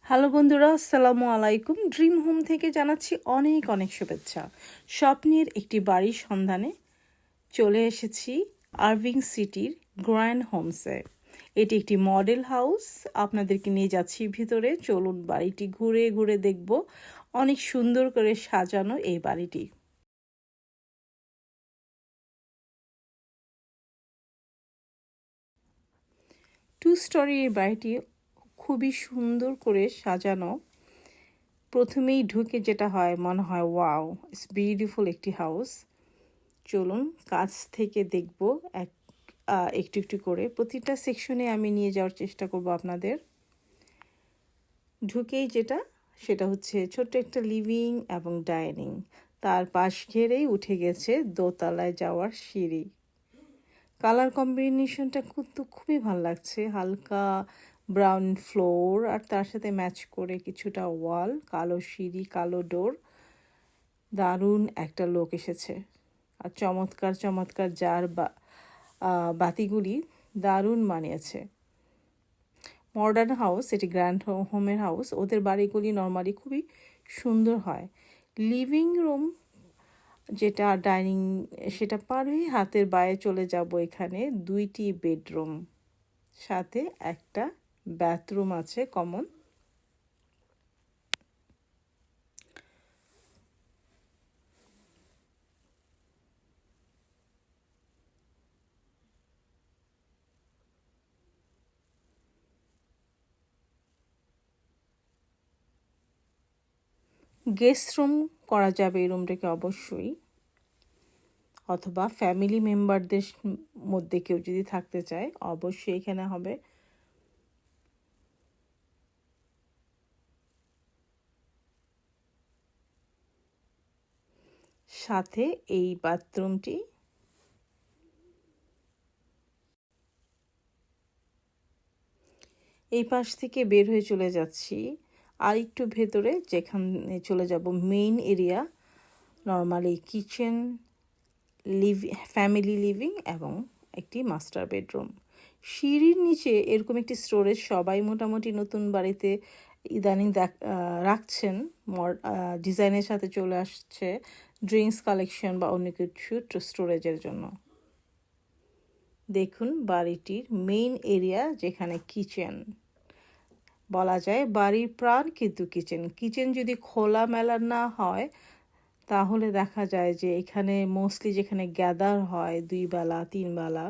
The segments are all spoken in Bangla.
হ্যালো বন্ধুরা, আসসালামু আলাইকুম। ড্রিম হোম থেকে জানাচ্ছি অনেক অনেক শুভেচ্ছা। স্বপ্নের একটি বাড়ির সন্ধানে চলে এসেছি আরভিং সিটির গ্র্যান্ড হোমসে। এটি একটি মডেল হাউস। আপনাদেরকে নিয়ে যাচ্ছি ভিতরে। চলুন বাড়িটি ঘুরে ঘুরে দেখব। অনেক সুন্দর করে সাজানো এই বাড়িটি। 2 স্টোরি এই বাড়িটি খুবই সুন্দর করে সাজানো। প্রথমেই ঢুকে যেটা হয় মনে হয় ওয়াও, ইটস বিউটিফুল একটি হাউস। চলুন কাছ থেকে দেখব একটু একটু করে। প্রতিটা সেকশনে আমি নিয়ে যাওয়ার চেষ্টা করব আপনাদের। ঢুকেই সেটা হচ্ছে ছোট্ট একটা লিভিং এবং ডাইনিং। তার পাশ ঘেরেই উঠে গেছে দোতলায় যাওয়ার সিঁড়ি। কালার কম্বিনেশনটা কিন্তু খুবই ভালো লাগছে। হালকা ব্রাউন ফ্লোর আর তার সাথে ম্যাচ করে কিছুটা ওয়াল, কালো সিঁড়ি, কালো ডোর। দারুণ একটা লোক এসেছে। আর চমৎকার চমৎকার বাতিগুলি দারুণ মানিয়েছে। মডার্ন হাউস, এটি গ্র্যান্ড হোমের হাউস। ওদের বাড়িগুলি নর্মালি খুবই সুন্দর হয়। লিভিং রুম যেটা ডাইনিং সেটা পার হয়ে হাতের বায়ে চলে যাব। এখানে 2টি বেডরুম, সাথে একটা বাথরুম আছে কমন। গেস্ট রুম করা যাবে এই রুমটাকে অবশ্যই, অথবা ফ্যামিলি মেম্বারদের মধ্যে কেউ যদি থাকতে চায় অবশ্যই এখানে হবে। সাথে এই বাথরুমটি। এই পাশ থেকে বের হয়ে চলে যাচ্ছি আর একটু ভেতরে, যেখানে চলে যাব main area. Normally kitchen, family living এবং একটি মাস্টার বেডরুম। সিঁড়ির নিচে এরকম একটি স্টোরেজ সবাই মোটামুটি নতুন বাড়িতে ইদানিং রাখছেন। ডিজাইনের সাথে চলে আসছে ড্রিঙ্কস কালেকশন বা অন্য কিছু স্টোরেজের জন্য। দেখুন বাড়িটির মেইন এরিয়া, যেখানে কিচেন বলা যায় বাড়ির প্রাণ, কিন্তু কিচেন যদি খোলামেলা না হয় তাহলে দেখা যায় যে এখানে মোস্টলি যেখানে গ্যাদার হয় 2 বেলা 3 বেলা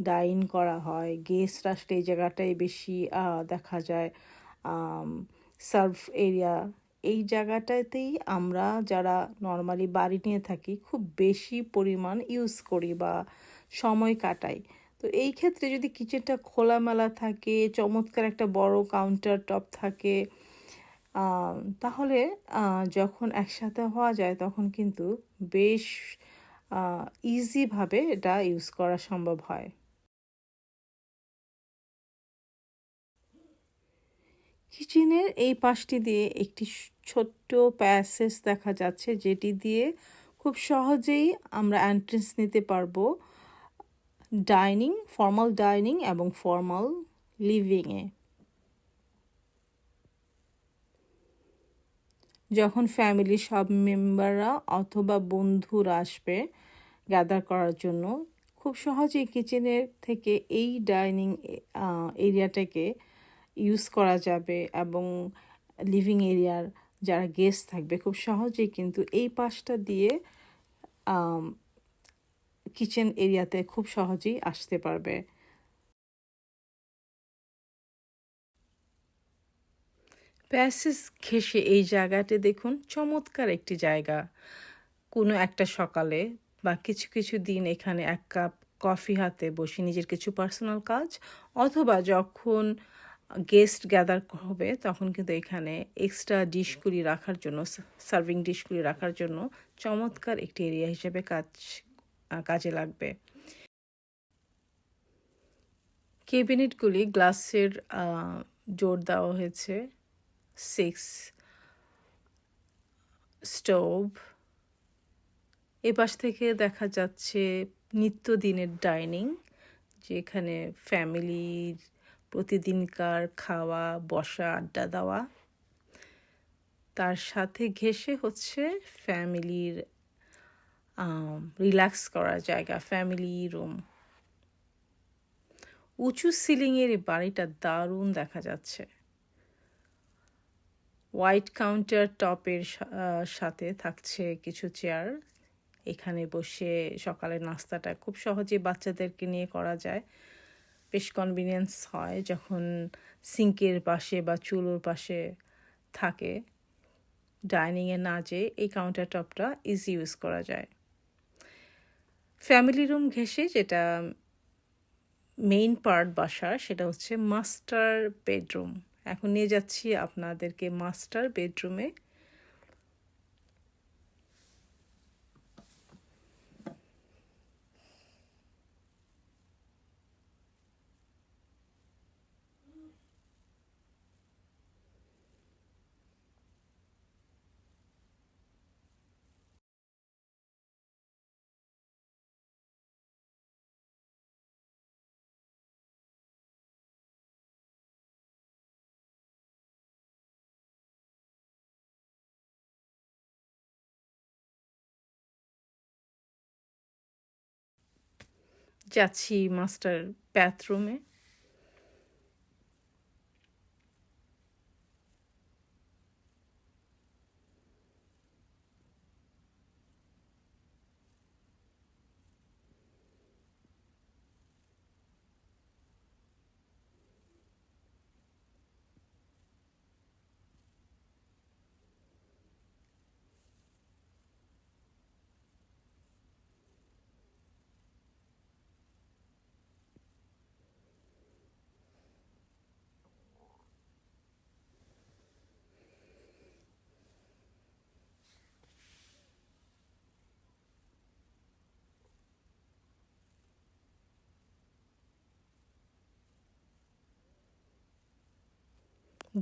ডাইন করা হয়, গেস্ট আসলে এই জায়গাটাই বেশি দেখা যায় সার্ভ এরিয়া। এই জায়গাটাতেই আমরা যারা নর্মালি বাড়ি নিয়ে থাকি খুব বেশি পরিমাণ ইউজ করি বা সময় কাটাই। তো এই ক্ষেত্রে যদি কিচেনটা খোলামেলা থাকে, চমৎকার একটা বড় কাউন্টার টপ থাকে, তাহলে যখন একসাথে হওয়া যায় তখন কিন্তু বেশ ইজিভাবে এটা ইউজ করা সম্ভব হয়। কিচেনের এই পাশটি দিয়ে একটি ছোট্ট প্যাসেজ দেখা যাচ্ছে, যেটি দিয়ে খুব সহজেই আমরা এন্ট্রেন্স নিতে পারবো ফর্মাল ডাইনিং এবং ফর্মাল লিভিংয়ে। যখন ফ্যামিলির সব মেম্বাররা অথবা বন্ধুরা আসবে গ্যাদার করার জন্য, খুব সহজেই কিচেনের থেকে এই ডাইনিং এরিয়াটাকে ইউজ করা যাবে এবং লিভিং এরিয়ার যারা গেস্ট থাকবে খুব সহজেই কিন্তু এই পাশটা দিয়ে কিচেন এরিয়াতে খুব সহজেই আসতে পারবে। প্যাসেজ ঘেঁষে এই জায়গাটি দেখুন, চমৎকার একটি জায়গা। কোনো একটা সকালে বা কিছু কিছু দিন এখানে 1 কাপ কফি হাতে বসে নিজের কিছু পার্সোনাল কাজ, অথবা যখন গেস্ট গ্যাদার হবে তখন কিন্তু এখানে এক্সট্রা ডিশগুলি রাখার জন্য, সার্ভিং ডিশগুলি রাখার জন্য চমৎকার একটি এরিয়া হিসেবে কাজে লাগবে। ক্যাবিনেটগুলি গ্লাসের জোর দেওয়া হয়েছে। 6 স্টোভ। এপাশ থেকে দেখা যাচ্ছে নিত্যদিনের ডাইনিং, যেখানে ফ্যামিলির প্রতিদিনকার খাওয়া, বসা, আড্ডা দেওয়া। তার সাথে ঘেঁষে হচ্ছে ফ্যামিলির রিল্যাক্স করার জায়গা, ফ্যামিলি রুম। উঁচু সিলিংয়ের এই বাড়িটা দারুণ দেখা যাচ্ছে। হোয়াইট কাউন্টার টপের সাথে থাকছে কিছু চেয়ার। এখানে বসে সকালের নাস্তাটা খুব সহজে বাচ্চাদেরকে নিয়ে করা যায়। বেশ কনভিনিয়েন্স হয় যখন সিঙ্কের পাশে বা চুলোর পাশে থাকে, ডাইনিংয়ে না যেয়ে এই কাউন্টার টপটা ইজি ইউজ করা যায়। ফ্যামিলি রুম ঘেঁষে যেটা মেইন পার্ট বাসার, সেটা হচ্ছে মাস্টার বেডরুম। এখন নিয়ে যাচ্ছি আপনাদেরকে মাস্টার বেডরুমে। যাচ্ছি মাস্টার বাথরুমে।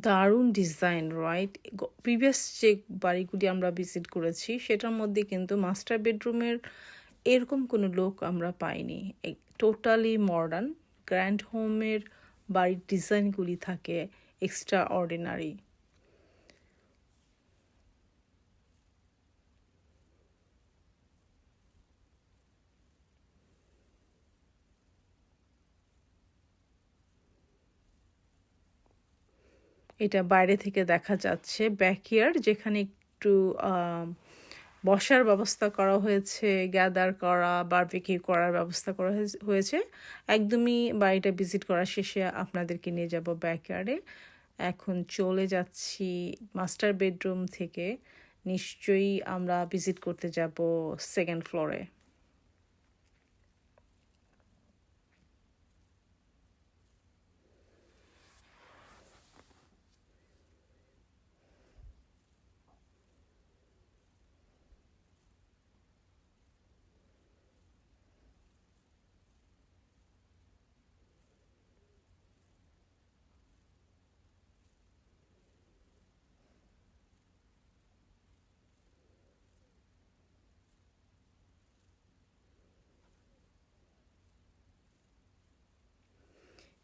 দারুণ ডিজাইন, রাইট? প্রিভিয়াস যে বাড়িগুলি আমরা ভিজিট করেছি সেটার মধ্যে কিন্তু মাস্টার বেডরুমের এরকম কোনো লুক আমরা পাইনি। Totally modern. গ্র্যান্ড হোমের বাড়ির ডিজাইনগুলি থাকে এক্সট্রা অর্ডিনারি। এটা বাইরে থেকে দেখা যাচ্ছে ব্যাকইয়ার্ড, যেখানে একটু বসার ব্যবস্থা করা হয়েছে, গ্যাদার করা, বারবিকিউ করার ব্যবস্থা করা হয়েছে। একদমই বাড়িটা ভিজিট করা শেষে আপনাদেরকে নিয়ে যাব ব্যাকইয়ার্ডে। এখন চলে যাচ্ছি মাস্টার বেডরুম থেকে, নিশ্চয়ই আমরা ভিজিট করতে যাব সেকেন্ড ফ্লোরে।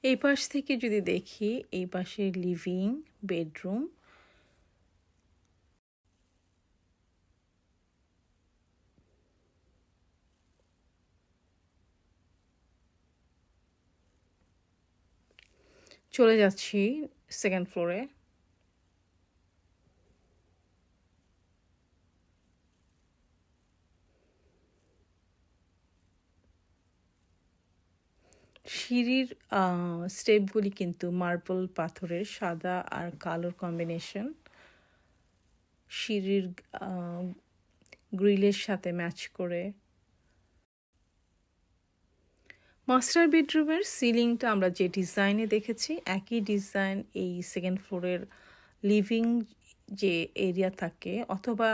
এই পাশ থেকে যদি দেখি, এই পাশে লিভিং বেডরুম। চলে যাচ্ছি সেকেন্ড ফ্লোরে। সিঁড়ির স্টেপগুলি কিন্তু মার্বেল পাথরের, সাদা আর কালোর কম্বিনেশন। সিঁড়ির গ্রিলের সাথে ম্যাচ করে। মাস্টার বেডরুমের সিলিংটা আমরা যে ডিজাইনে দেখেছি একই ডিজাইন এই সেকেন্ড ফ্লোরের লিভিং যে এরিয়া থাকে, অথবা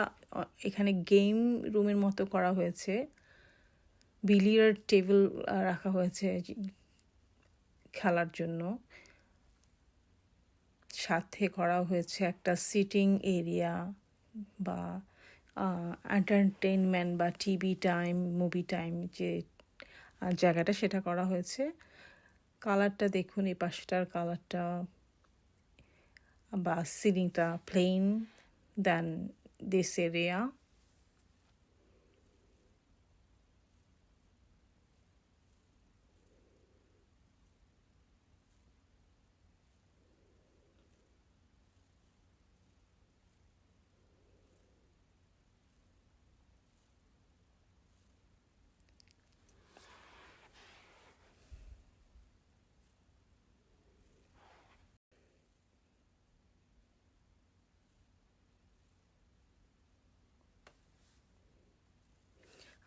এখানে গেম রুমের মতো করা হয়েছে। বিলিয়ার্ড টেবিল রাখা হয়েছে খেলার জন্য। সাথে করা হয়েছে একটা সিটিং এরিয়া বা এন্টারটেইনমেন্ট বা টিভি টাইম, মুভি টাইম যে জায়গাটা, সেটা করা হয়েছে। কালারটা দেখুন, এই পাশটার কালারটা বা সিলিংটা প্লেন, than this area.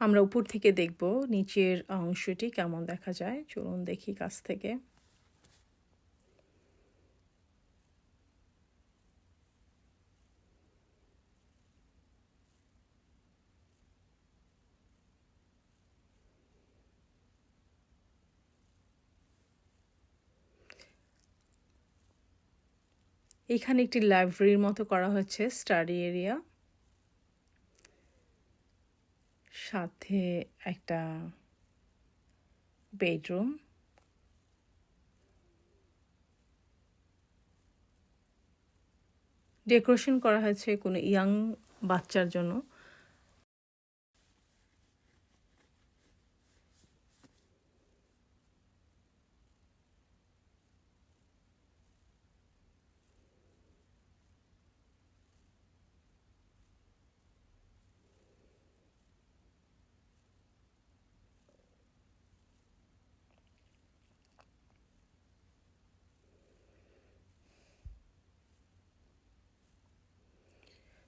আমরা উপর থেকে দেখব নিচের অংশটি কেমন দেখা যায়। চলুন দেখি কাছ থেকে। এখানে একটি লাইব্রেরির মতো করা হয়েছে, স্টাডি এরিয়া, সাথে একটা বেডরুম। ডেকোরেশন করা হয়েছে কোনো ইয়াং বাচ্চার জন্য।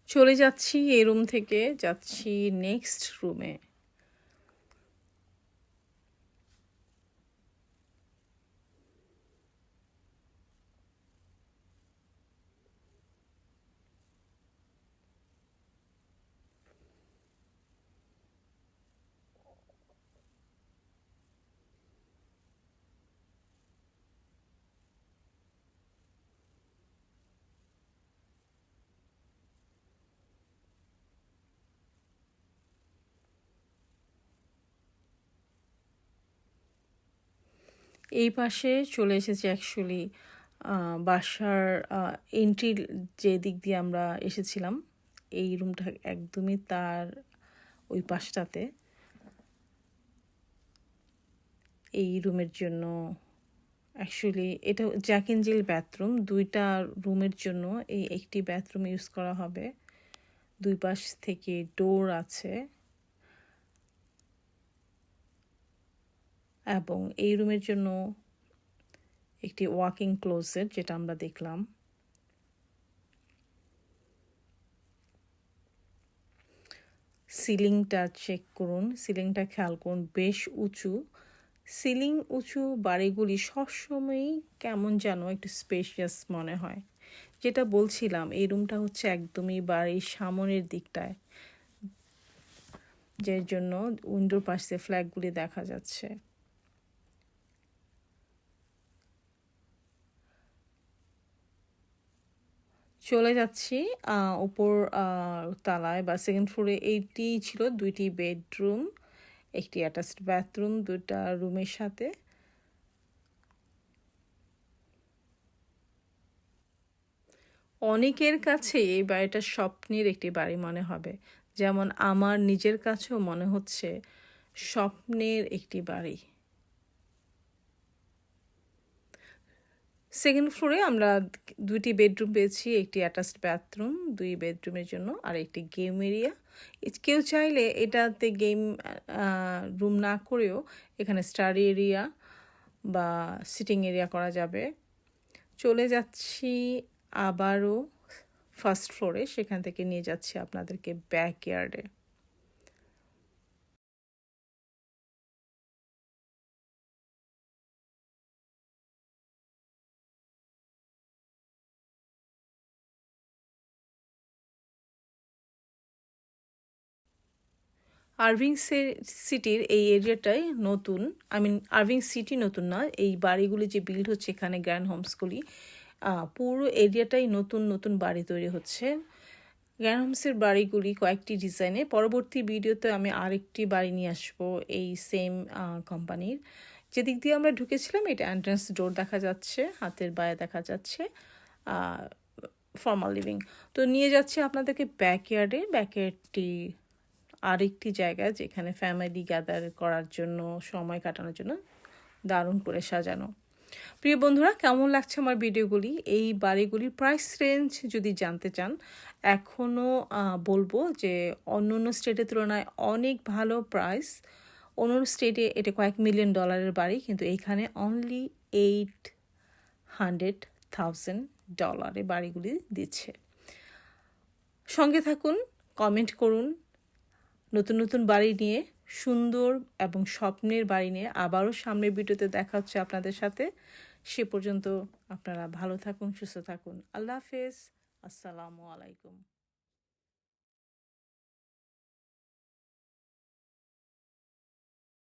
চলে যাচ্ছি এই রুম থেকে, যাচ্ছি নেক্সট রুমে। এই পাশে চলে এসেছি অ্যাকচুয়ালি বাসার এন্ট্রি যে দিক দিয়ে আমরা এসেছিলাম, এই রুমটা একদমই তার ওই পাশটাতে। এই রুমের জন্য অ্যাকচুয়ালি এটা জ্যাক এন্ড জিল বাথরুম, দুইটা রুমের জন্য এই একটি বাথরুম ইউজ করা হবে। দুই পাশ থেকে ডোর আছে এবং এই রুমের জন্য একটি ওয়াকিং ক্লোজেট, যেটা আমরা দেখলাম। সিলিংটা চেক করুন, সিলিংটা খেয়াল করুন, বেশ উঁচু। সিলিং উঁচু বাড়িগুলি সবসময়ই কেমন যেন একটু স্পেশিয়াস মনে হয়। যেটা বলছিলাম, এই রুমটা হচ্ছে একদমই বাড়ির সামনের দিকটায়, যার জন্য উইন্ডোর পাশে ফ্ল্যাগগুলি দেখা যাচ্ছে। চলে যাচ্ছি উপর তলায় বা সেকেন্ড ফ্লোরে। এইটি ছিল দুইটি বেডরুম, একটি অ্যাটাচড বাথরুম দুইটা রুমের সাথে। অনেকের কাছে এই বাড়িটা স্বপ্নের একটি বাড়ি মনে হবে, যেমন আমার নিজের কাছেও মনে হচ্ছে স্বপ্নের একটি বাড়ি। সেকেন্ড ফ্লোরে আমরা দুইটি বেডরুম পেয়েছি, একটি অ্যাটাচড বাথরুম দুই বেডরুমের জন্য, আর একটি গেম এরিয়া। কেউ চাইলে এটাতে গেম রুম না করেও এখানে স্টাডি এরিয়া বা সিটিং এরিয়া করা যাবে। চলে যাচ্ছি আবারও ফার্স্ট ফ্লোরে, সেখান থেকে নিয়ে যাচ্ছি আপনাদেরকে ব্যাকইয়ার্ডে। আরভিং সিটির এই এরিয়াটাই নতুন, আরভিং সিটি নতুন না, এই বাড়িগুলি যে বিল্ড হচ্ছে এখানে গ্র্যান্ড হোমসগুলি, পুরো এরিয়াটাই নতুন নতুন বাড়ি তৈরি হচ্ছে। গ্র্যান্ড হোমসের বাড়িগুলি কয়েকটি ডিজাইনে, পরবর্তী ভিডিওতে আমি আরেকটি বাড়ি নিয়ে আসবো এই সেম কোম্পানির। যেদিক দিয়ে আমরা ঢুকেছিলাম এটা এন্ট্রান্স ডোর দেখা যাচ্ছে, হাতের বায়ে দেখা যাচ্ছে ফর্মাল লিভিং। তো নিয়ে যাচ্ছি আপনাদেরকে ব্যাকইয়ার্ডে। ব্যাকইয়ার্ডটি আরেকটি জায়গা যেখানে ফ্যামিলি গ্যাদার করার জন্য, সময় কাটানোর জন্য দারুণ করে সাজানো। প্রিয় বন্ধুরা, কেমন লাগছে আমার ভিডিওগুলি? এই বাড়িগুলির প্রাইস রেঞ্জ যদি জানতে চান, এখনও বলবো যে অন্য অন্য স্টেটের তুলনায় অনেক ভালো প্রাইস। অন্য স্টেটে এটা কয়েক মিলিয়ন ডলারের বাড়ি, কিন্তু এইখানে অনলি $800,000 বাড়িগুলি দিচ্ছে। সঙ্গে থাকুন, কমেন্ট করুন নতুন নতুন বাড়ি নিয়ে, সুন্দর এবং স্বপ্নের বাড়ি নিয়ে। আবারও সামনের ভিডিওতে দেখা হচ্ছে আপনাদের সাথে। সে পর্যন্ত আপনারা ভালো থাকুন, সুস্থ থাকুন। আল্লাহ হাফেজ, আসসালামু আলাইকুম।